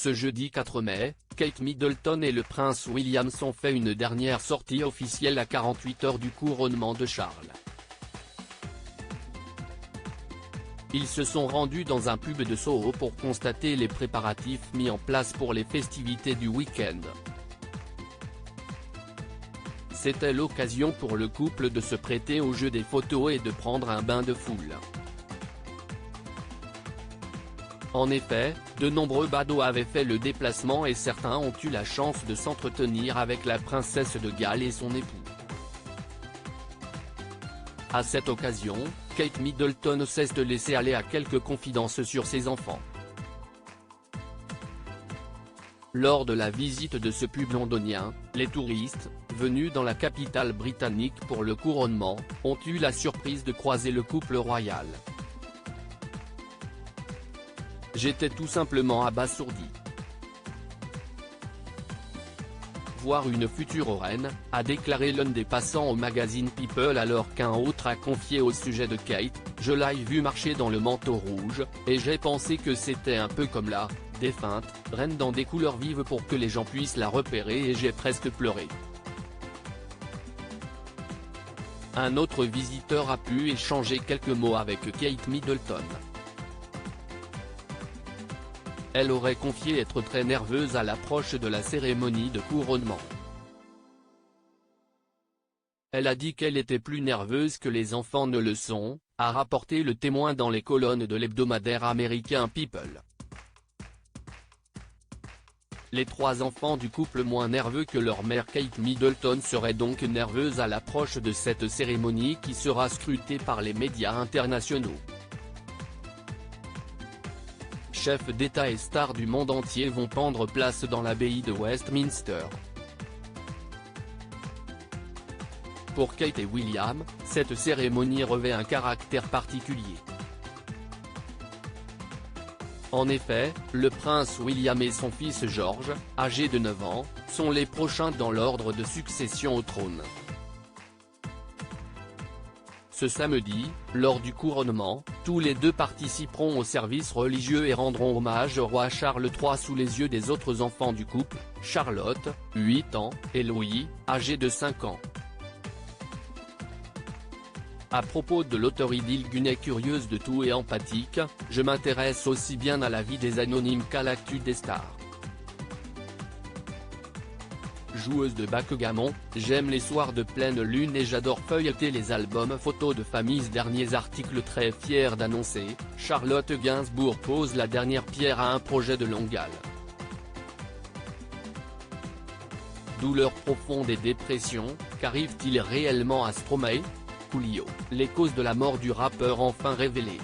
Ce jeudi 4 mai, Kate Middleton et le prince William ont fait une dernière sortie officielle à 48 heures du couronnement de Charles. Ils se sont rendus dans un pub de Soho pour constater les préparatifs mis en place pour les festivités du week-end. C'était l'occasion pour le couple de se prêter au jeu des photos et de prendre un bain de foule. En effet, de nombreux badauds avaient fait le déplacement et certains ont eu la chance de s'entretenir avec la princesse de Galles et son époux. À cette occasion, Kate Middleton ne cesse de laisser aller à quelques confidences sur ses enfants. Lors de la visite de ce pub londonien, les touristes, venus dans la capitale britannique pour le couronnement, ont eu la surprise de croiser le couple royal. J'étais tout simplement abasourdi. Voir une future reine, a déclaré l'un des passants au magazine People alors qu'un autre a confié au sujet de Kate, je l'ai vue marcher dans le manteau rouge, et j'ai pensé que c'était un peu comme la défunte reine dans des couleurs vives pour que les gens puissent la repérer et j'ai presque pleuré. Un autre visiteur a pu échanger quelques mots avec Kate Middleton. Elle aurait confié être très nerveuse à l'approche de la cérémonie de couronnement. Elle a dit qu'elle était plus nerveuse que les enfants ne le sont, a rapporté Le Témoin dans les colonnes de l'hebdomadaire américain People. Les trois enfants du couple moins nerveux que leur mère Kate Middleton seraient donc nerveuses à l'approche de cette cérémonie qui sera scrutée par les médias internationaux. Chefs d'État et stars du monde entier vont prendre place dans l'abbaye de Westminster. Pour Kate et William, cette cérémonie revêt un caractère particulier. En effet, le prince William et son fils George, âgé de 9 ans, sont les prochains dans l'ordre de succession au trône. Ce samedi, lors du couronnement, tous les deux participeront au service religieux et rendront hommage au roi Charles III sous les yeux des autres enfants du couple, Charlotte, 8 ans, et Louis, âgé de 5 ans. À propos de l'auteur Idil Gunay curieuse de tout et empathique, je m'intéresse aussi bien à la vie des anonymes qu'à l'actu des stars. Joueuse de backgammon, j'aime les soirs de pleine lune et j'adore feuilleter les albums photos de famille. Derniers articles très fier d'annoncer, Charlotte Gainsbourg pose la dernière pierre à un projet de longue haleine. Douleur profonde et dépression, qu'arrive-t-il réellement à Stromae? Coolio, les causes de la mort du rappeur enfin révélées.